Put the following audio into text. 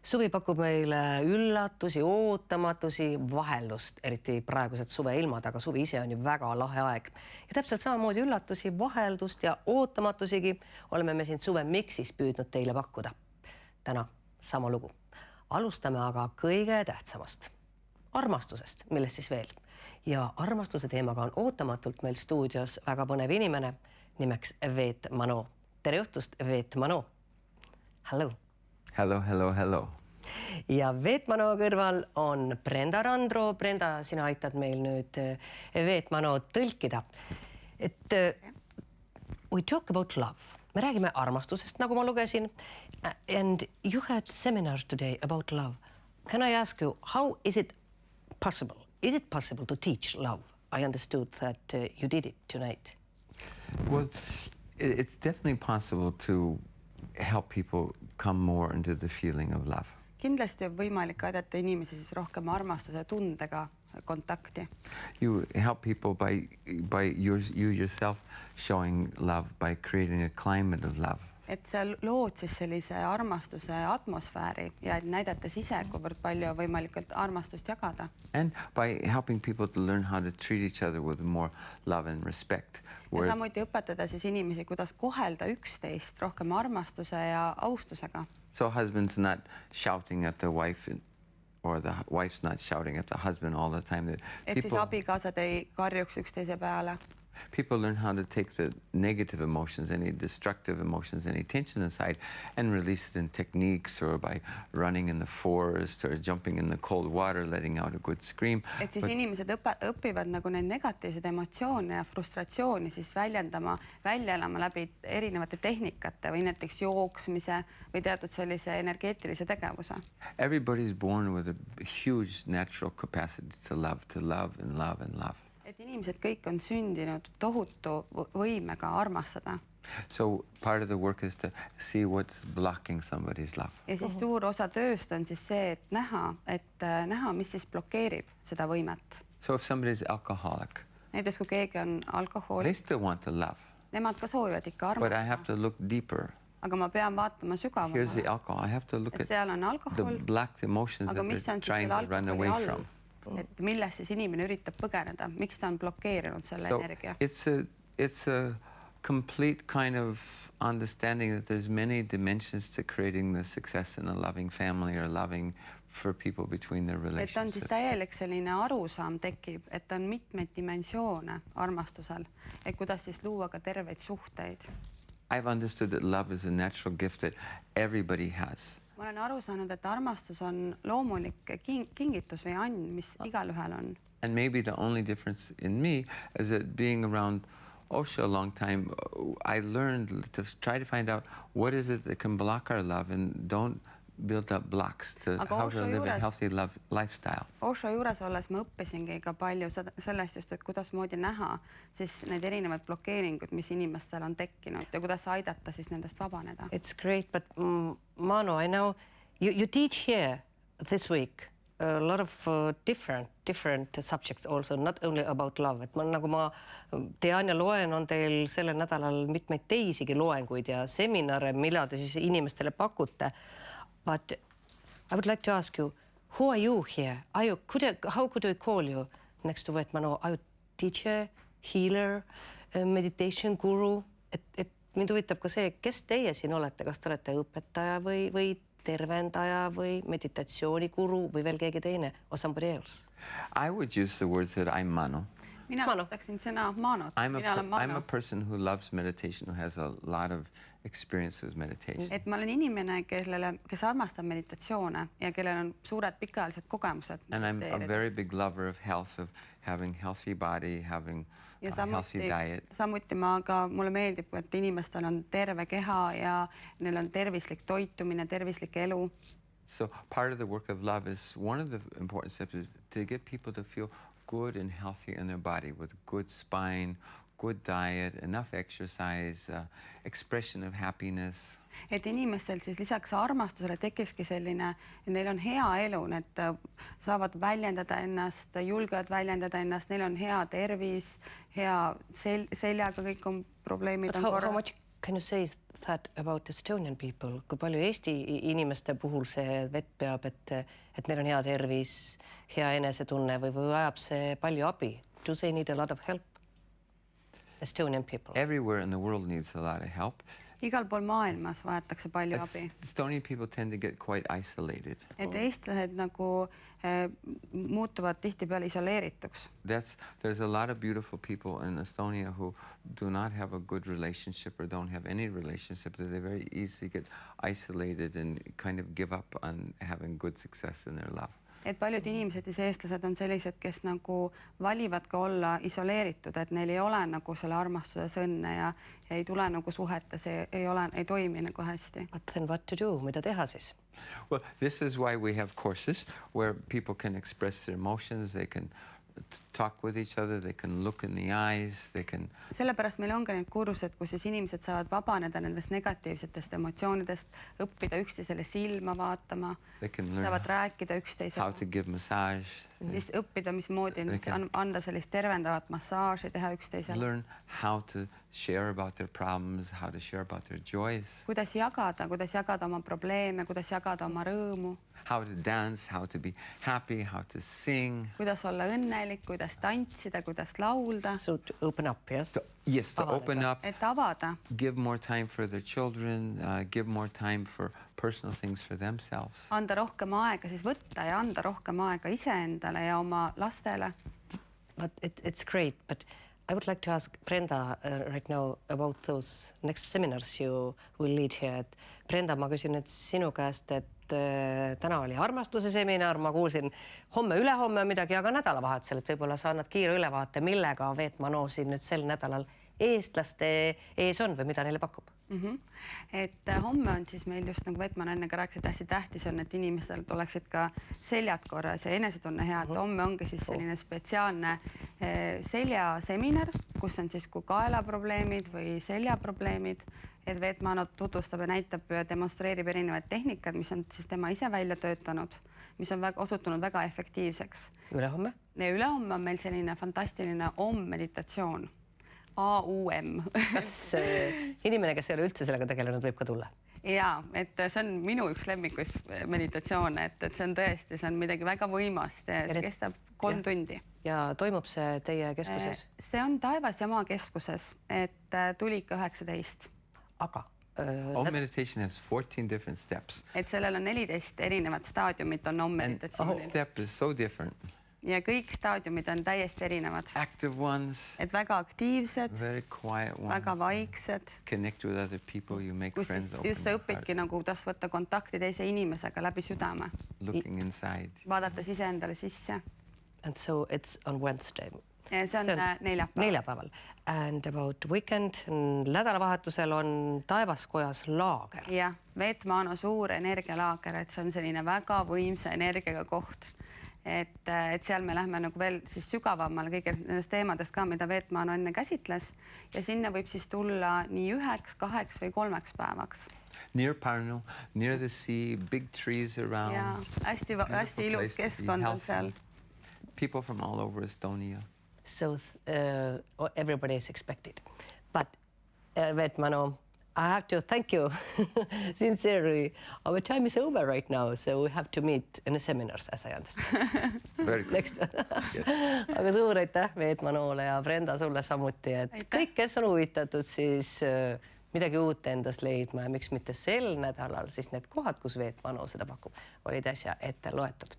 Suvi pakub meile üllatusi, ootamatusi, vaheldust, eriti praegused suveilmad, aga suvi ise on ju väga lahe aeg. Ja täpselt samamoodi üllatusi, vaheldust ja ootamatusigi oleme me siin Suve Mixis püüdnud teile pakkuda. Täna sama lugu. Alustame aga kõige tähtsamast. Armastusest, millest siis veel. Ja armastuse teemaga on ootamatult meil stuudios väga põnev inimene nimeks Veet Mano. Tere õhtust, Veet Mano. Hello. Hello, hello, hello. Ja Veet Mano kõrval on Brenda Randro. Brenda, sina aitad meil nüüd Veet Mano tõlkida. We talk about love. Me räägime armastusest, nagu ma lugesin. And you had seminar today about love. Can I ask you, how is it possible? Is it possible to teach love? I understood that you did it tonight. Well, it's definitely possible to help people come more into the feeling of love. Kindlasti on võimalik aidata inimesi siis rohkem armastuse tundega kontakti. You help people by you yourself showing love by creating a climate of love. Et sa lood siis sellise armastuse atmosfääri ja näidates ise, kuivõrd palju on võimalikult armastust jagada. And by helping people to learn how to treat each other with more love and respect. Ja samuti õpetada siis inimesi, kuidas kohelda üksteist rohkem armastuse ja austusega. So husband's not shouting at the wife or the wife's not shouting at the husband all the time. Et siis abikaasad ei karjuks üksteise peale. People learn how to take the negative emotions, any destructive emotions, any tension inside, and release it in techniques or by running in the forest or jumping in the cold water, letting out a good scream. Et siis inimesed õpivad nagu neid negatiivseid emotsioone ja frustratsiooni siis välja elama läbi erinevate tehnikate või näiteks jooksmise või teatud sellise energeetilise tegevuse. Everybody's born with a huge natural capacity to love and love and love. Et inimesed kõik on sündinud tohutu võimega armastada. So part of the work is to see what's blocking somebody's love. Ja siis suur osa tööst on siis see, et näha, mis siis blokeerib seda võimet. So if somebody's alcoholic, näiteks kui keegi on alkohoolik, they still want to love. Nemad ka soovivad ikka But I armastada. have to look deeper. Aga ma pean vaatama Here's the sügavamale. alcohol. I have to look at Seal on the alkohol, black emotions aga that mis they're on siis trying selle to run away alkoholi from. all? Et millest siis inimene üritab põgeneda? Miks ta on blokeerinud selle So energia? it's a complete kind of understanding that there's many dimensions to creating the success in a loving family or loving for people between their Et on siis relationships. täielik selline arusaam tekib, et on mitmeid dimensioone armastusel, et kuidas siis luua ka terveid suhteid. I've understood that love is a natural gift that everybody has. Ma olen aru saanud, et armastus on loomulik kingitus või and, mis igalühel on. And maybe the only difference in me is that being around Osho a long time, I learned to try to find out what is it that can block our love and don't build up blocks to how to live a healthy lifestyle. Osho juures olles ma õppisingi ka palju sellest just, et kuidas moodi näha siis need erinevad blokeeringud, mis inimestel on tekkinud ja kuidas aidata siis nendest vabaneda. It's great, but Mano, I know you teach here this week a lot of different subjects also, not only about love. Et nagu ma tean ja loen, on teil sellel nädalal mitmeid teisigi loenguid ja seminare, mida te siis inimestele pakute. But I would like to ask you, who are you here? How could I call you next to Veet Mano? Are you teacher, healer, meditation guru? Et mind huvitab ka see, kes teie siin olete, kas te olete õpetaja või tervendaja või meditatsiooniguru või veel keegi teine or somebody else? I would use the words that I'm Mano. Mina võtaksin sõna Manot. I'm a person who loves meditation, who has a lot of experience with meditation. Et ma olen inimene, kes armastab meditatsioone ja kellel on suured pikaajalised kogemused. And I'm a very big lover of health, of having healthy body, having a healthy diet. Samuti mulle meeldib, et inimestel on terve keha ja neil on tervislik toitumine, tervislik elu. So part of the work of love is one of the important steps is to get people to feel good and healthy in their body with good spine, good diet, enough exercise, expression of happiness. Et inimestel siis lisaks armastusele tekiski selline, neil on hea elu, need saavad väljendada ennast, julgevad väljendada ennast, neil on hea tervis, hea seljaga kõik on probleemid on korras. Can you say that about Estonian people? Kui palju Eesti inimeste puhul see vett peab, et neil on hea tervis, hea enesetunne või vajab see palju abi? Do they need a lot of help? Estonian people. Everywhere in the world needs a lot of help. Igal pool maailmas vajatakse palju abi. Estonian people tend to get quite isolated. Et eestlased nagu muutuvad tihtipeale isoleerituks. There's a lot of beautiful people in Estonia who do not have a good relationship or don't have any relationship, that they very easily get isolated and kind of give up on having good success in their love. Et paljud inimesed ja eestlased on sellised, kes nagu valivad ka olla isoleeritud, et neil ei ole nagu selle armastuses õnne ja ei tule nagu suhete, see ei toimi nagu hästi. But then what to do? Mida teha siis? Well, this is why we have courses where people can express their emotions, they can talk with each other, they can look in the eyes, they can... Sellepärast meil ongi need kursused, kus siis inimesed saavad vabaneda nendest negatiivsetest emotsioonidest, õppida üksteisele silma vaatama, saavad rääkida üksteisele. How to give massage. Siis õppida, mismoodi anda sellist tervendavat massaaži, teha üksteisele. Learn how to share about their problems, how to share about their joys. Kuidas jagada oma probleeme, kuidas jagada oma rõõmu. How to dance, how to be happy, how to sing. Kuidas olla õnnelik, kuidas tantsida, kuidas laulda. So to open up, yes? Yes, to open up. Et avada. Give more time for their children, give more time for personal things for themselves. Anda rohkem aega siis võtta ja anda rohkem aega iseendale ja oma lastele. But it's great, but I would like to ask Brenda right now about those next seminars you will lead here. Brenda, ma küsin nüüd sinu käest, et täna oli armastuse seminar, ma kuulsin homme-ülehomme midagi, aga nädalavahetusel, et võib-olla sa annad kiire ülevaate, millega Veet Mano siin nüüd sel nädalal eestlaste ees on või mida neile pakub? Et homme on siis meil just nagu Veet Mano enne ka rääkis, et hästi tähtis on, et inimestel oleksid ka seljad korras ja enesetunne hea, et homme ongi siis selline spetsiaalne seljaseminar, kus on siis kui kaelaprobleemid või seljaprobleemid, et Veet Mano tutvustab ja näitab ja demonstreerib erinevaid tehnikad, mis on siis tema ise välja töötanud, mis on osutunud väga efektiivseks. Ülehomme? Ja ülehomme on meil selline fantastiline meditatsioon. AUM. Kas inimene, kes ei ole üldse sellega tegelenud, võib ka tulla? Jaa, et see on minu üks lemmikuid meditatsioone, et see on tõesti, see on midagi väga võimast, kestab 3 tundi. Ja toimub see teie keskuses? See on Taevas ja Maa keskuses, et Tulika 19. Aga meditation has 14 different steps. Et sellel on 14 erinevat staadiumit on meditatsioonil. Each step is so different. Ja kõik staadiumid on täiesti erinevad. Active ones. Et väga aktiivsed. Very quiet ones. Väga vaiksed. Connect with other people, you make friends. Just sa õpidki nagu kuidas võtta kontakti teise inimesega läbi südame. Looking inside. Vaadates ise endale sisse. And so it's on Wednesday. Ja see on neljapäeval. And about weekend, nädalavahetusel on Taevaskojas laager. Jah, Veet Mano suur energialaager, et see on selline väga võimsa energiaga koht. Et seal me lähme nagu veel siis sügavamal kõige nendest teemadest ka, mida Veet Mano enne käsitles. Ja sinna võib siis tulla nii 1, 2 või 3 päevaks. Near Pärnu, near the sea, big trees around. Ja, hästi ilus keskkond on seal. People from all over Estonia. So everybody is expected. But Veet Mano, I have to thank you sincerely. Our time is over right now, so we have to meet in the seminars, as I understand. Very good. Next. Aga suur aitäh Veet Manole ja Brenda sulle samuti, et kõik, kes on huvitatud, siis midagi uut endast leidma ja miks mitte sel nädalal, siis need kohad, kus Veet Mano seda pakub, olid äsja ette loetud.